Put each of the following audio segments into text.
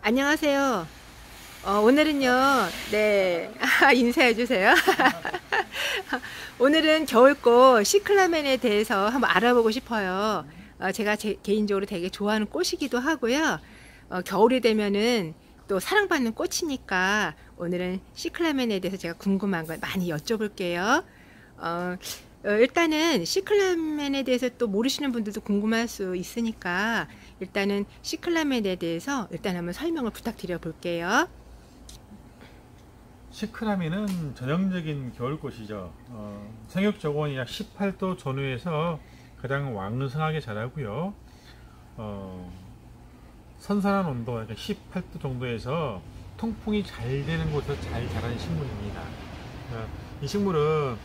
안녕하세요. 오늘은요, 네, 인사해 주세요. 오늘은 겨울꽃 시클라멘에 대해서 한번 알아보고 싶어요. 제가 개인적으로 되게 좋아하는 꽃이기도 하고요. 겨울이 되면은 또 사랑받는 꽃이니까 오늘은 시클라멘에 대해서 제가 궁금한 걸 많이 여쭤볼게요. 일단은 시클라멘에 대해서 또 모르시는 분들도 궁금할 수 있으니까 일단은 시클라멘에 대해서 일단 한번 설명을 부탁드려 볼게요. 시크라멘은 전형적인 겨울꽃이죠. 생육조건이 약 18도 전후에서 가장 왕성하게 자라고요. 선선한 온도, 약간 18도 정도에서 통풍이 잘 되는 곳에서 잘 자라는 식물입니다. 이 식물은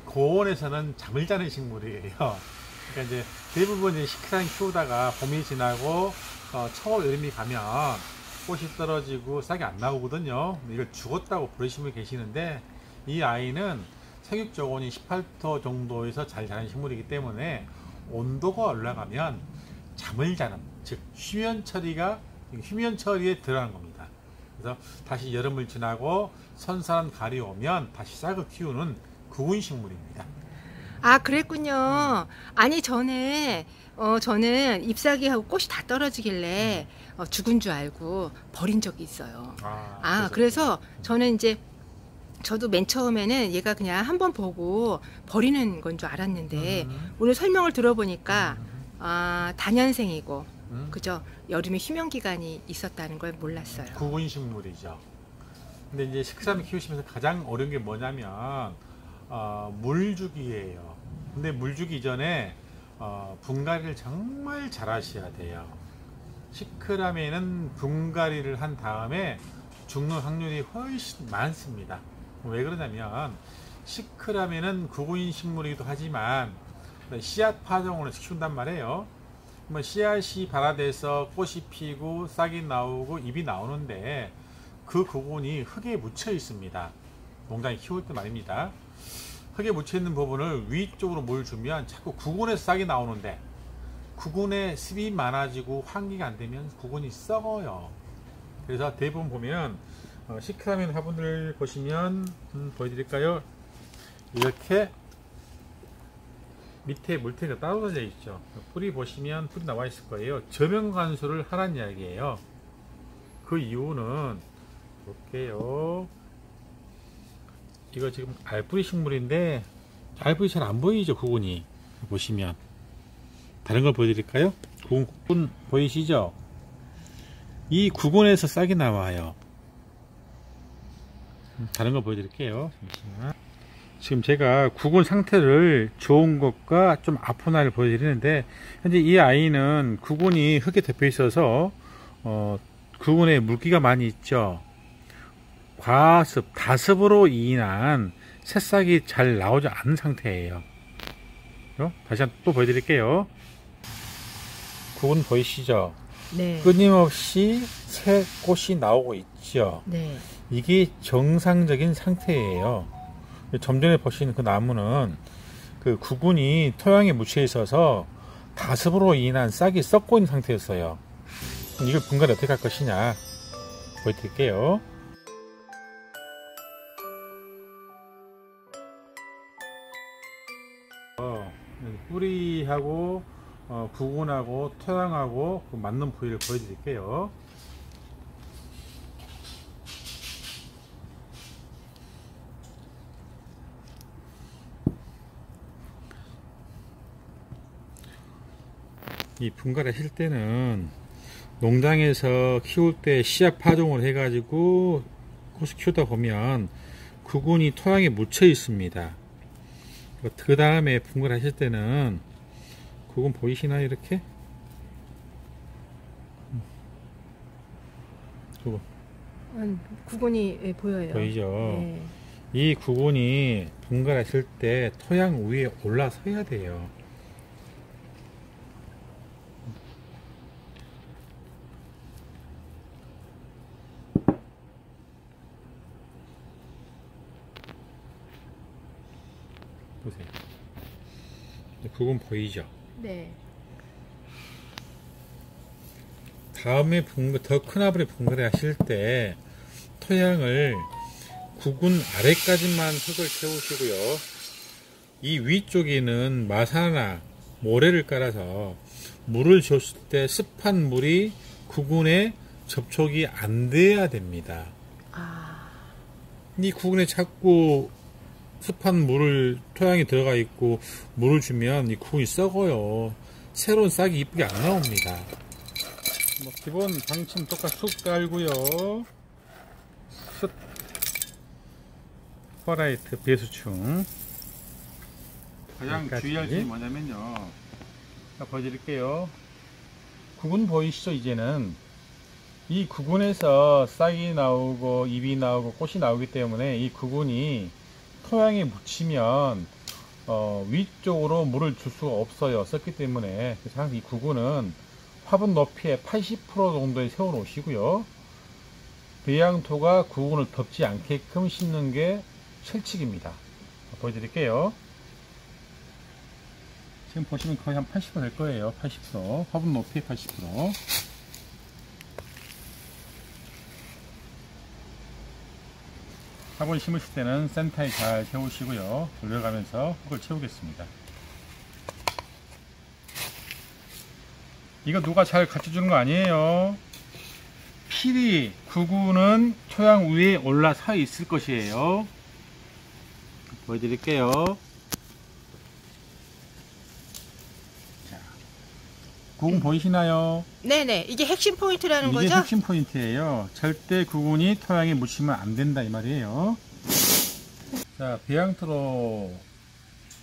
고온에서는 잠을 자는 식물이에요. 그러니까 이제 대부분 이제 시크라멘 키우다가 봄이 지나고 초월 여름이 가면 꽃이 떨어지고 싹이 안 나오거든요. 이걸 죽었다고 부르시는 분이 계시는데, 이 아이는 생육조건이 18도 정도에서 잘 자라는 식물이기 때문에 온도가 올라가면 잠을 자는, 즉 휴면 처리에 들어가는 겁니다. 그래서 다시 여름을 지나고 선선한 가을이 오면 다시 싹을 키우는 구근 식물입니다. 아, 그랬군요. 아니, 저는 잎사귀하고 꽃이 다 떨어지길래 죽은 줄 알고 버린 적이 있어요. 그래서 저는 이제 저도 맨 처음에는 얘가 그냥 한번 보고 버리는 건 줄 알았는데 오늘 설명을 들어보니까 다년생이고 그죠? 여름에 휴면 기간이 있었다는 걸 몰랐어요. 구근 식물이죠. 근데 이제 시크라멘 키우시면서 가장 어려운 게 뭐냐면 물주기예요. 근데 물주기 전에 분갈이를 정말 잘 하셔야 돼요. 시크라멘은 분갈이를 한 다음에 죽는 확률이 훨씬 많습니다. 왜 그러냐면 시크라멘은 구근 식물이기도 하지만 씨앗 파종으로 키운단 말이에요. 씨앗이 발화돼서 꽃이 피고 싹이 나오고 잎이 나오는데 그 구근이 흙에 묻혀 있습니다. 농장에 키울 때 말입니다. 흙에 묻혀 있는 부분을 위쪽으로 물 주면 자꾸 구근에서 싹이 나오는데, 구근에 습이 많아지고 환기가 안 되면 구근이 썩어요. 그래서 대부분 보면 시크라멘 화분을 보시면 보여드릴까요? 이렇게 밑에 물태가 떨어져 있죠. 뿌리 보시면 뿌리 나와 있을 거예요. 저면 관수를 하란 이야기예요. 그 이유는 볼게요. 이거 지금 알뿌리 식물인데 알뿌리 잘 안 보이죠? 구근이 보시면 다른 걸 보여드릴까요? 구근 보이시죠? 이 구근에서 싹이 나와요. 다른 거 보여드릴게요. 잠시만. 지금 제가 구근 상태를 좋은 것과 좀 아픈 아이를 보여드리는데, 현재 이 아이는 구근이 흙에 덮여 있어서 구근에 물기가 많이 있죠. 과습, 다습으로 인한 새싹이 잘 나오지 않는 상태예요. 다시 한번 또 보여드릴게요. 구근 보이시죠? 네. 끊임없이 새 꽃이 나오고 있죠. 네. 이게 정상적인 상태예요. 좀 전에 보시는 그 나무는 그 구근이 토양에 묻혀 있어서 다습으로 인한 싹이 썩고 있는 상태였어요. 이걸 분갈이 어떻게 할 것이냐 보여드릴게요. 뿌리하고 구근하고 토양하고 그 맞는 부위를 보여드릴게요. 이 분갈이 하실 때는 농장에서 키울 때 씨앗 파종을 해가지고 꽃을 키우다 보면 구근이 토양에 묻혀 있습니다. 그 다음에 분갈이 하실 때는 구근 보이시나요? 이렇게 구근이 보여요. 보이죠? 네. 이 구근이 분갈이 하실 때 토양 위에 올라서야 돼요. 보세요. 구근 보이죠? 네. 다음에 더 큰 화분에 분갈이 하실 때 토양을 구근 아래까지만 흙을 채우시고요. 이 위쪽에는 마사나 모래를 깔아서 물을 줬을 때 습한 물이 구근에 접촉이 안 돼야 됩니다. 이 구근에 자꾸 습한 물을 토양에 들어가 있고 물을 주면 이 구근이 썩어요. 새로운 싹이 이쁘게 안 나옵니다. 뭐 기본 방침 똑같이 쑥 깔고요. 퍼라이트 배수충. 가장 주의할 점이 뭐냐면요. 보여드릴게요. 구근 보이시죠? 이제는 이 구근에서 싹이 나오고 잎이 나오고 꽃이 나오기 때문에 이 구근이 토양에 묻히면 위쪽으로 물을 줄 수가 없어요. 썼기 때문에. 그래서 항상 이 구근은 화분 높이의 80% 정도에 세워 놓으시고요. 배양토가 구근을 덮지 않게끔 심는 게 철칙입니다. 보여드릴게요. 지금 보시면 거의 한 80% 될 거예요. 80%. 화분 높이의 80%. 화분 심으실 때는 센터에 잘 세우시고요. 돌려가면서 흙을 채우겠습니다. 이거 누가 잘 갖춰주는 거 아니에요. 필히 구근은 토양 위에 올라서 있을 것이에요. 보여드릴게요. 자, 구근 보이시나요? 네네, 이게 핵심 포인트라는 거죠? 이게 핵심 포인트예요. 절대 구근이 토양에 묻히면 안 된다 이 말이에요. 자, 배양토로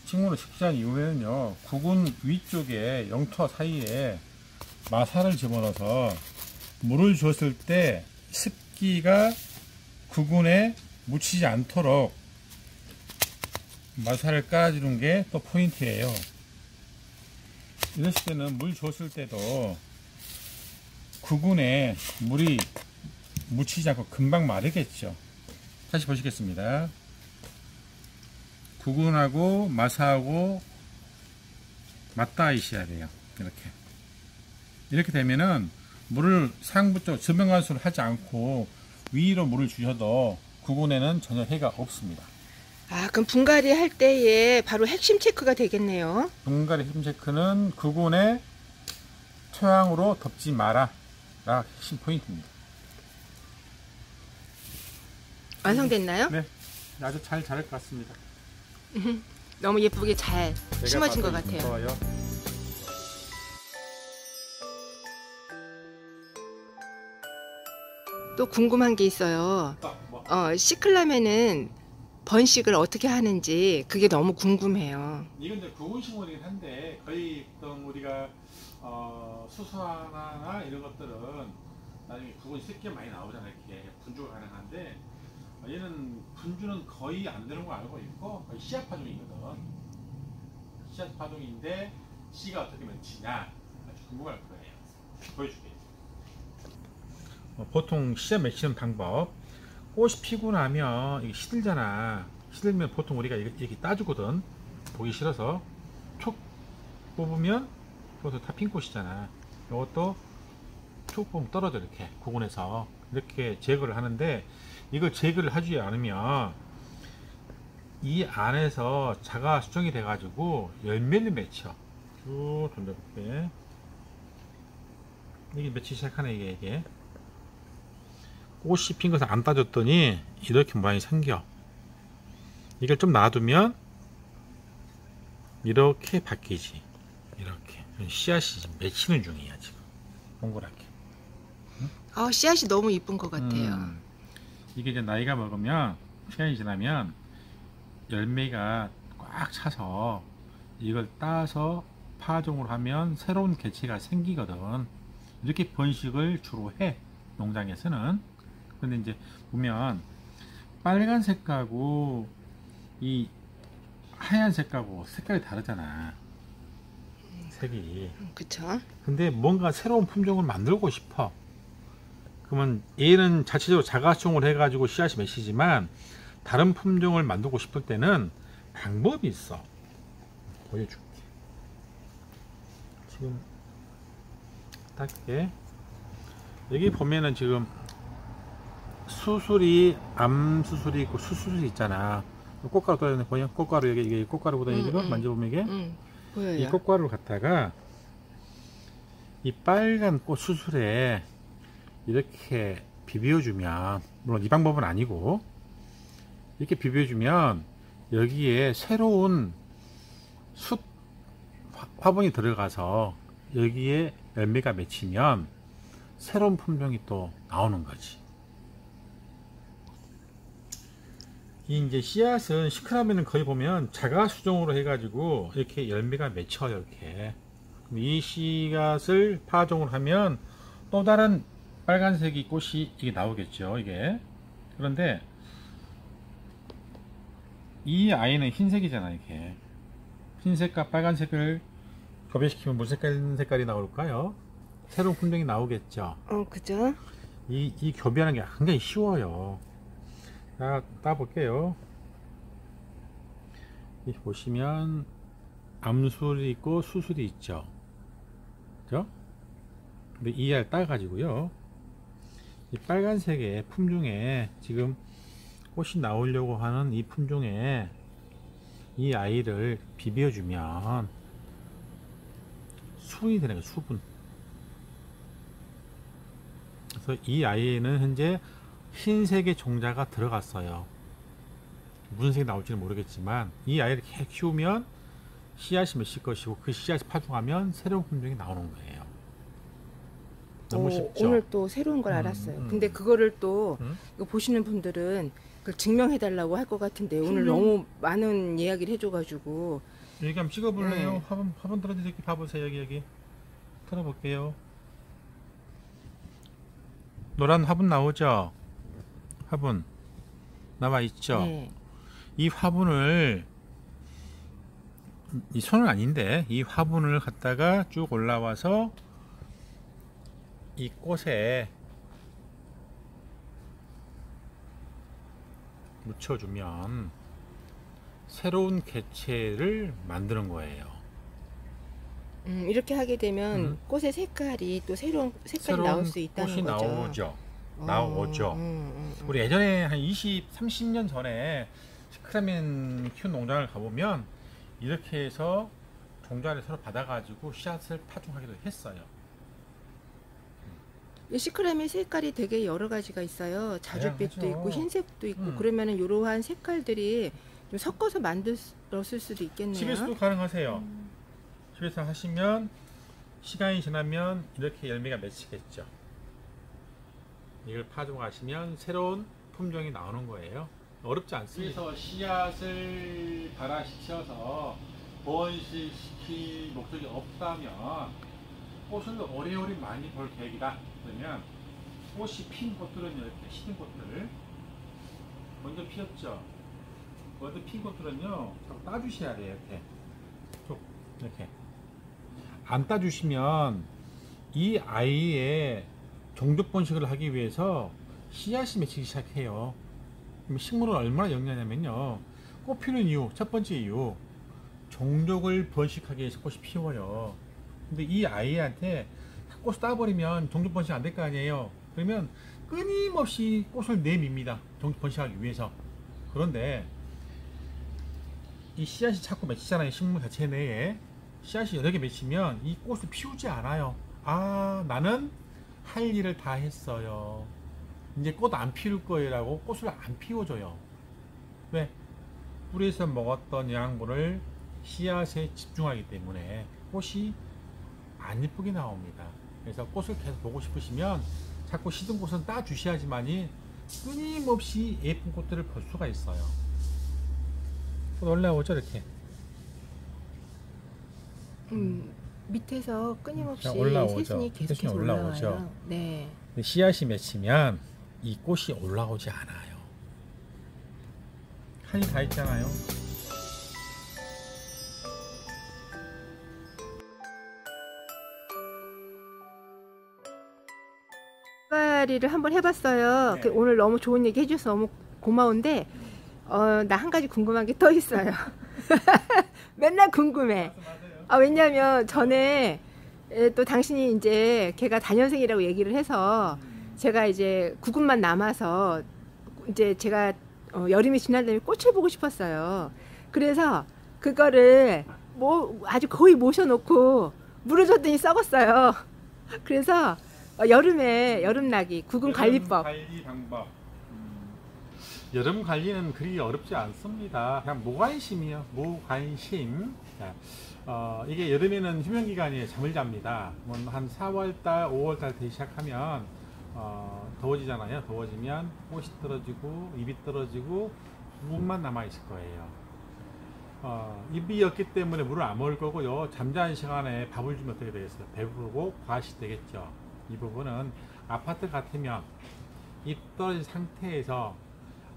식물을 식재한 이후에는요, 구근 위쪽에 영토 사이에 마사를 집어넣어서 물을 줬을 때 습기가 구근에 묻히지 않도록 마사를 깔아주는 게 또 포인트예요. 이랬을 때는 물 줬을 때도 구근에 물이 묻히지 않고 금방 마르겠죠. 다시 보시겠습니다. 구근하고 마사하고 맞닿아 있어야 돼요. 이렇게 되면은 물을 상부쪽 저병관수를 하지 않고 위로 물을 주셔도 구근에는 전혀 해가 없습니다. 그럼 분갈이 할 때에 바로 핵심 체크가 되겠네요. 분갈이 핵심 체크는 구근에 토양으로 덮지 마라 가 핵심 포인트입니다. 완성됐나요? 네, 아주 잘 자랄 것 같습니다. 너무 예쁘게 잘 심어진 것 같아요. 좋아요. 또 궁금한 게 있어요. 시클라멘은 번식을 어떻게 하는지 그게 너무 궁금해요. 이건 이제 구근식물이긴 한데 거의 우리가 수수화나 이런 것들은 나중에 구근 쉽게 많이 나오잖아요. 이렇게 분주가 가능한데 얘는 분주는 거의 안 되는 거 알고 있고 거의 씨앗 파종이거든. 씨앗 파종인데 씨가 어떻게 맺히냐 아주 궁금할 거예요. 보여줄게요. 보통 씨앗 맺히는 방법, 꽃이 피고 나면 이게 시들잖아. 시들면 보통 우리가 이렇게 따주거든. 보기 싫어서 툭 뽑으면 그것도 다 핀 꽃이잖아. 이것도 툭 뽑으면 떨어져. 이렇게 구근에서 이렇게 제거를 하는데, 이걸 제거를 하지 않으면 이 안에서 자가 수정이 돼 가지고 열매를 맺혀. 쭉 돌려볼게. 이게 맺히기 시작하네. 이게 꽃이 핀 것을 안 따줬더니 이렇게 모양이 생겨. 이걸 좀 놔두면 이렇게 바뀌지. 이렇게 씨앗이 지금 맺히는 중이야. 지금 동그랗게. 응? 씨앗이 너무 이쁜 것 같아요. 이게 이제 나이가 먹으면, 시간이 지나면 열매가 꽉 차서 이걸 따서 파종을 하면 새로운 개체가 생기거든. 이렇게 번식을 주로 해, 농장에서는. 근데 이제 보면 빨간색하고 이 하얀색하고 색깔이 다르잖아. 색이. 그쵸? 근데 뭔가 새로운 품종을 만들고 싶어. 그러면 얘는 자체적으로 자가수종을 해가지고 씨앗이 맺히지만 다른 품종을 만들고 싶을 때는 방법이 있어. 보여줄게. 지금 딱게 여기 보면은 지금 수술이 암 수술이 있고 수술이 있잖아. 꽃가루 떨어졌네. 보여? 꽃가루 여기 이게 꽃가루보다 지금 만져보면 이게 보여요. 이 꽃가루를 갖다가 이 빨간 꽃 수술에 이렇게 비벼주면, 물론 이 방법은 아니고 이렇게 비벼주면 여기에 새로운 숯 화분이 들어가서 여기에 열매가 맺히면 새로운 품종이 또 나오는 거지. 이 이제 씨앗은 시크라면은 거의 보면 자가 수종으로 해가지고 이렇게 열매가 맺혀요. 이렇게 이 씨앗을 파종을 하면 또 다른 빨간색이 꽃이 이게 나오겠죠. 이게 그런데 이 흰색이잖아. 이게 흰색과 빨간색을 교배시키면 무슨 색깔이 나올까요? 새로운 품종이 나오겠죠. 그죠? 이 교배하는 게 굉장히 쉬워요. 자, 따볼게요. 여기 보시면 암술이 있고 수술이 있죠. 그죠? 근데 이 알 따가지고요. 이 빨간색의 품종에 지금 꽃이 나오려고 하는 이 품종에 이 아이를 비벼주면 수분이 되는 거예요. 수분. 그래서 이 아이에는 현재 흰색의 종자가 들어갔어요. 무슨 색이 나올지는 모르겠지만 이 아이를 계속 키우면 씨앗이 맺힐 것이고 그 씨앗이 파종하면 새로운 품종이 나오는 거예요. 너무 쉽죠? 오늘 또 새로운 걸 알았어요. 근데 그거를 또 이거 보시는 분들은 그걸 증명해 달라고 할 것 같은데 오늘 너무 많은 이야기를 해줘가지고 여기 한번 찍어볼래요? 화분 들어주세요. 봐보세요. 여기 틀어볼게요. 노란 화분 나오죠? 화분 나와 있죠? 네. 이 화분을, 이 손은 아닌데 이 화분을 갖다가 쭉 올라와서 이 꽃에 묻혀주면 새로운 개체를 만드는 거예요. 이렇게 하게 되면 꽃의 색깔이 또 새로운 색깔이 나올 수 있다는 꽃이 거죠. 나오죠. 우리 예전에 한 30년 전에 시크라멘 키운 농장을 가보면 이렇게 해서 종자를 서로 받아가지고 씨앗을 파종하기도 했어요. 시크라멘 색깔이 되게 여러 가지가 있어요. 자줏빛도 다양하죠. 있고 흰색도 있고 그러면은 이러한 색깔들이 좀 섞어서 만들었을 수도 있겠네요. 집에서도 가능하세요. 집에서 하시면 시간이 지나면 이렇게 열매가 맺히겠죠. 이걸 파종하시면 새로운 품종이 나오는 거예요. 어렵지 않습니다. 그래서 씨앗을 발화시켜서 번식시킬 목적이 없다면 꽃을 오래오래 많이 볼 계획이다. 그러면 꽃이 핀 꽃들은 이렇게 시든 꽃들 먼저 피었죠. 먼저 핀 꽃들은요 따주셔야 돼요. 이렇게 안 따주시면 이 아이의 종족 번식을 하기 위해서 씨앗이 맺히기 시작해요. 식물은 얼마나 영리하냐면요, 꽃 피는 이유, 첫 번째 이유, 종족을 번식하기 위해서 꽃이 피워요. 근데 이 아이한테 꽃을 따버리면 종족 번식 안 될 거 아니에요. 그러면 끊임없이 꽃을 내밉니다. 종족 번식하기 위해서. 그런데 이 씨앗이 자꾸 맺히잖아요. 식물 자체 내에 씨앗이 여러 개 맺히면 이 꽃을 피우지 않아요. 아, 나는 할 일을 다 했어요. 이제 꽃 안 피울 거예요 라고 꽃을 안 피워줘요. 왜? 뿌리에서 먹었던 영양분을 씨앗에 집중하기 때문에 꽃이 안 예쁘게 나옵니다. 그래서 꽃을 계속 보고 싶으시면 자꾸 시든 꽃은 따 주셔야지만이 끊임없이 예쁜 꽃들을 볼 수가 있어요. 꽃 올라오죠 이렇게. 밑에서 끊임없이 올라오죠. 새순이 계속해서 올라오죠. 네. 씨앗이 맺히면 이 꽃이 올라오지 않아요. 할 일 다 했잖아요. 를 한번 해봤어요. 네. 오늘 너무 좋은 얘기 해줘서 너무 고마운데 나 한 가지 궁금한 게 또 있어요. 맨날 궁금해. 왜냐면 전에 또 당신이 이제 걔가 단연생이라고 얘기를 해서 제가 이제 9군만 남아서 이제 제가 여름이 지난 다음에 꽃을 보고 싶었어요. 그래서 그거를 뭐 아주 거의 모셔놓고 물을 줬더니 썩었어요. 그래서 여름에 여름나기 9군 관리법. 관리 방법. 여름 관리는 그리 어렵지 않습니다. 그냥 무관심이요. 무관심. 이게 여름에는 휴면기간에 잠을 잡니다. 한 4월달, 5월달 되기 시작하면 더워지잖아요. 더워지면 꽃이 떨어지고 잎이 떨어지고 물만 남아 있을 거예요. 잎이 없기 때문에 물을 안 먹을 거고요. 잠자는 시간에 밥을 주면 어떻게 되겠어요? 배부르고 과식이 되겠죠. 이 부분은 아파트 같으면 잎 떨어진 상태에서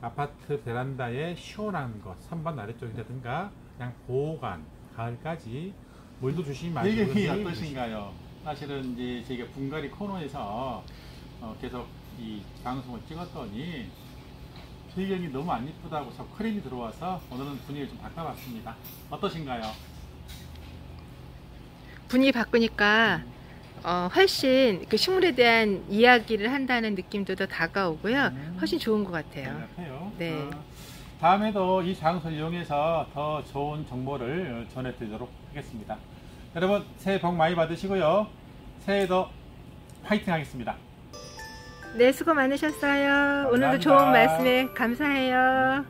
아파트 베란다에 시원한 것, 선반 아래쪽이라든가 그냥 보관, 가을까지 물도 주시면 많이 이게 어떠신가요? 사실은 이제 저희가 분갈이 코너에서 계속 이 방송을 찍었더니 배경이 너무 안 이쁘다고 자꾸 크림이 들어와서 오늘은 분위기를 좀 바꿔봤습니다. 어떠신가요? 분위기 바꾸니까 훨씬 그 식물에 대한 이야기를 한다는 느낌도 더 다가오고요. 훨씬 좋은 것 같아요. 네. 다음에도 이 장소를 이용해서 더 좋은 정보를 전해드리도록 하겠습니다. 여러분 새해 복 많이 받으시고요. 새해도 파이팅 하겠습니다. 네, 수고 많으셨어요. 감사합니다. 오늘도 좋은 말씀에 감사해요.